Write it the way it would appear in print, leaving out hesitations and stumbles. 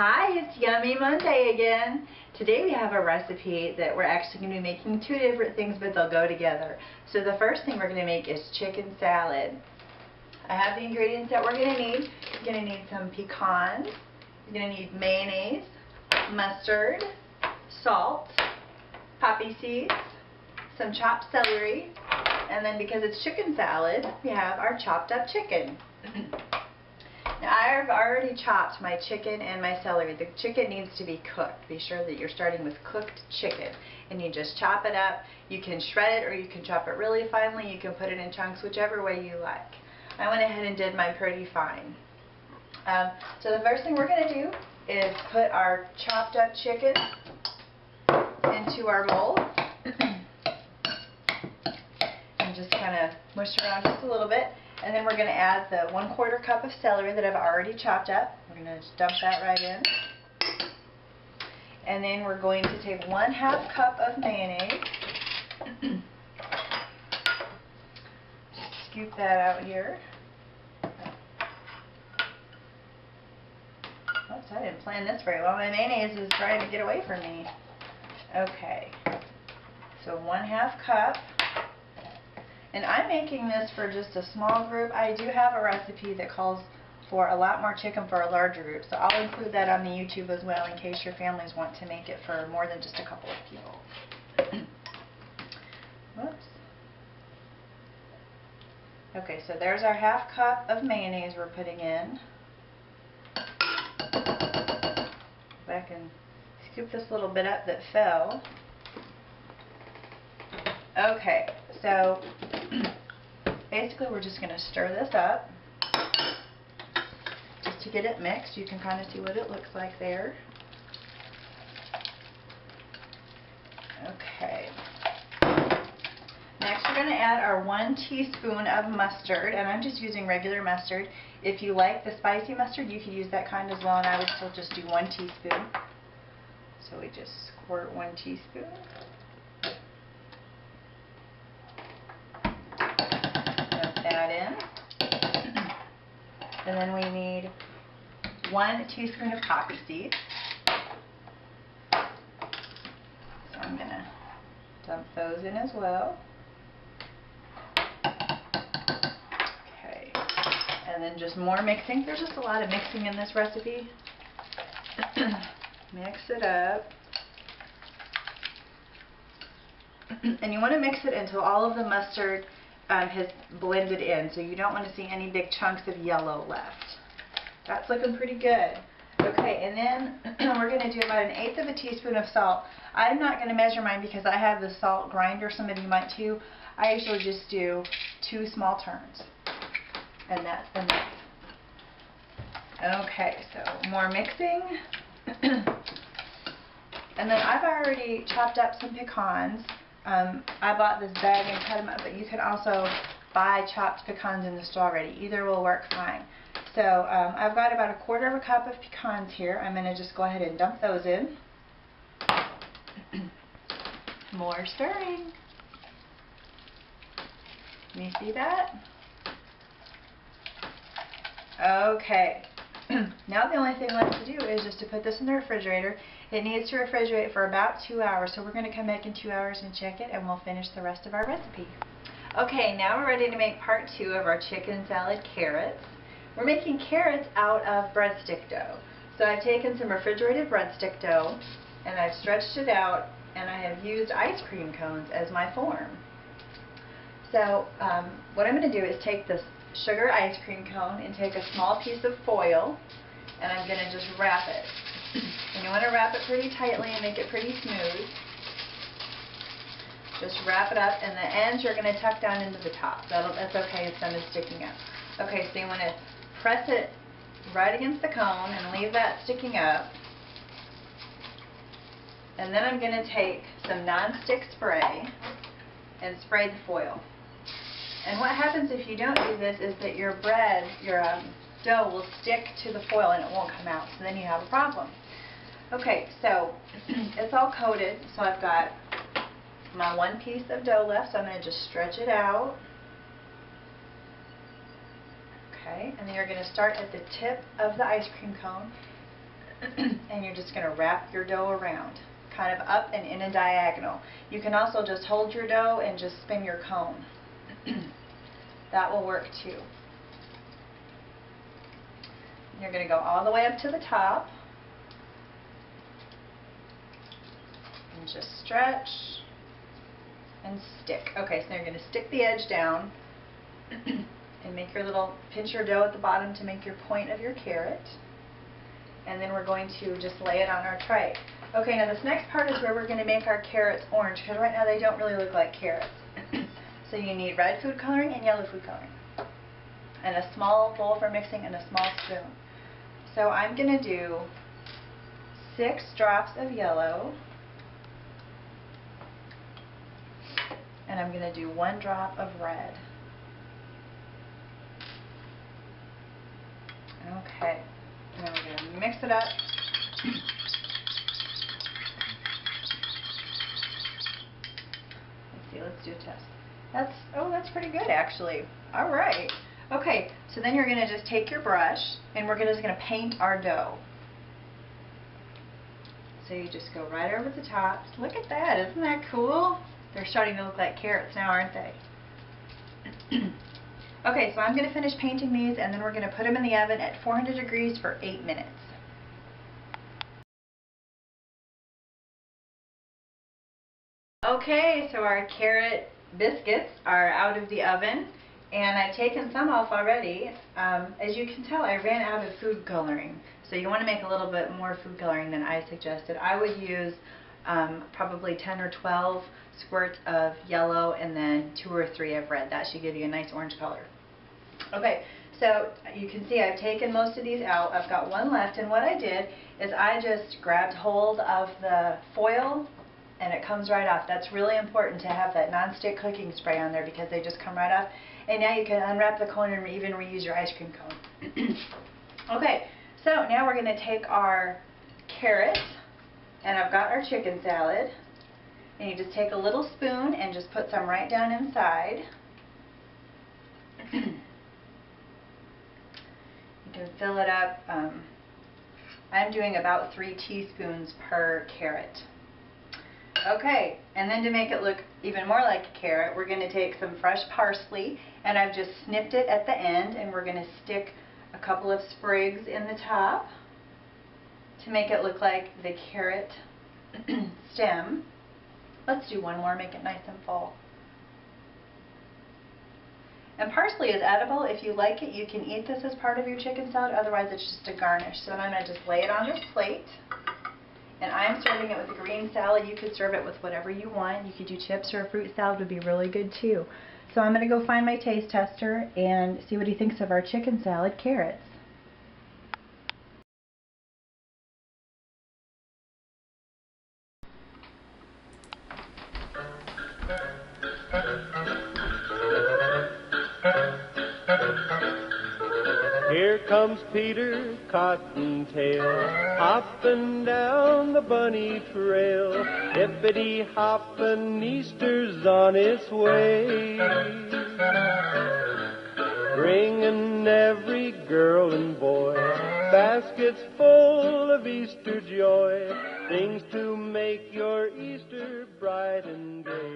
Hi, it's Yummy Monday again. Today we have a recipe that we're actually going to be making two different things, but they'll go together. So the first thing we're going to make is chicken salad. I have the ingredients that we're going to need. You're going to need some pecans. You're going to need mayonnaise, mustard, salt, poppy seeds, some chopped celery, and then because it's chicken salad, we have our chopped up chicken. Now I've already chopped my chicken and my celery. The chicken needs to be cooked. Be sure that you're starting with cooked chicken. And you just chop it up. You can shred it or you can chop it really finely. You can put it in chunks, whichever way you like. I went ahead and did mine pretty fine. So the first thing we're going to do is put our chopped up chicken into our mold. And just kind of mush around just a little bit. And then we're going to add the 1/4 cup of celery that I've already chopped up. We're going to just dump that right in. And then we're going to take 1/2 cup of mayonnaise. Just scoop that out here. Oops, I didn't plan this very well. My mayonnaise is trying to get away from me. Okay. So 1/2 cup. And I'm making this for just a small group. I do have a recipe that calls for a lot more chicken for a larger group, so I'll include that on the YouTube as well in case your families want to make it for more than just a couple of people. Whoops. Okay, so there's our 1/2 cup of mayonnaise we're putting in. Back and scoop this little bit up that fell. Okay, so basically we're just going to stir this up just to get it mixed. You can kind of see what it looks like there. Okay. Next we're going to add our 1 teaspoon of mustard, and I'm just using regular mustard. If you like the spicy mustard, you could use that kind as well, and I would still just do 1 teaspoon. So we just squirt 1 teaspoon. That in. And then we need 1 teaspoon of poppy seeds. So I'm going to dump those in as well. Okay. And then just more mixing. There's just a lot of mixing in this recipe. Mix it up. And you want to mix it until all of the mustard has blended in, so you don't want to see any big chunks of yellow left. That's looking pretty good. Okay, and then we're going to do about 1/8 teaspoon of salt. I'm not going to measure mine because I have the salt grinder. Some of you might too. I usually just do 2 small turns, and that's enough. Okay, so more mixing. And then I've already chopped up some pecans. I bought this bag and cut them up, but you can also buy chopped pecans in the store already. Either will work fine. So I've got about 1/4 cup of pecans here. I'm going to just go ahead and dump those in. More stirring. Can you see that? Okay. Now the only thing left to do is just to put this in the refrigerator. It needs to refrigerate for about 2 hours, so we're going to come back in 2 hours and check it, and we'll finish the rest of our recipe. Okay, now we're ready to make part 2 of our chicken salad carrots. We're making carrots out of breadstick dough. So I've taken some refrigerated breadstick dough, and I've stretched it out, and I have used ice cream cones as my form. So what I'm going to do is take this sugar ice cream cone and take a small piece of foil, and I'm going to just wrap it. And you want to wrap it pretty tightly and make it pretty smooth. Just wrap it up, and the ends you're going to tuck down into the top. That's okay if some is sticking up. Okay, so you want to press it right against the cone and leave that sticking up. And then I'm going to take some non-stick spray and spray the foil. And what happens if you don't do this is that your dough will stick to the foil and it won't come out, so then you have a problem. Okay, so it's all coated, so I've got my 1 piece of dough left, so I'm going to just stretch it out. Okay, and then you're going to start at the tip of the ice cream cone And you're just going to wrap your dough around, kind of up and in a diagonal. You can also just hold your dough and just spin your cone. That will work too. You're going to go all the way up to the top. And just stretch and stick. Okay, so you're going to stick the edge down and make your little, pinch your dough at the bottom to make your point of your carrot. And then we're going to just lay it on our tray. Okay, now this next part is where we're going to make our carrots orange, because right now they don't really look like carrots. So you need red food coloring and yellow food coloring. And a small bowl for mixing and a small spoon. So I'm going to do 6 drops of yellow. And I'm going to do 1 drop of red. Okay, now we're going to mix it up. Let's see, let's do a test. That's pretty good actually. All right. Okay, so then you're going to just take your brush and we're just going to paint our dough. So you just go right over the top. Look at that, isn't that cool? They're starting to look like carrots now, aren't they? Okay, so I'm going to finish painting these and then we're going to put them in the oven at 400 degrees for 8 minutes. Okay, so our carrot biscuits are out of the oven and I've taken some off already. As you can tell, I ran out of food coloring. So you want to make a little bit more food coloring than I suggested. I would use probably 10 or 12 squirts of yellow and then 2 or 3 of red. That should give you a nice orange color. Okay, so you can see I've taken most of these out. I've got 1 left, and what I did is I just grabbed hold of the foil and it comes right off. That's really important to have that non-stick cooking spray on there because they just come right off. And now you can unwrap the cone and even reuse your ice cream cone. Okay, so now we're going to take our carrots, and I've got our chicken salad. And you just take a little spoon and just put some right down inside. You can fill it up. I'm doing about 3 teaspoons per carrot. Okay, and then to make it look even more like a carrot, we're going to take some fresh parsley, and I've just snipped it at the end, and we're going to stick a couple of sprigs in the top to make it look like the carrot stem. Let's do 1 more, make it nice and full. And parsley is edible. If you like it, you can eat this as part of your chicken salad. Otherwise, it's just a garnish. So I'm going to just lay it on this plate. And I'm serving it with a green salad. You could serve it with whatever you want. You could do chips, or a fruit salad would be really good too. So I'm going to go find my taste tester and see what he thinks of our chicken salad carrots. Here comes Peter Cottontail, hopping down the bunny trail. Hippity hoppin', Easter's on its way, bringing every girl and boy baskets full of Easter joy, things to make your Easter bright and gay.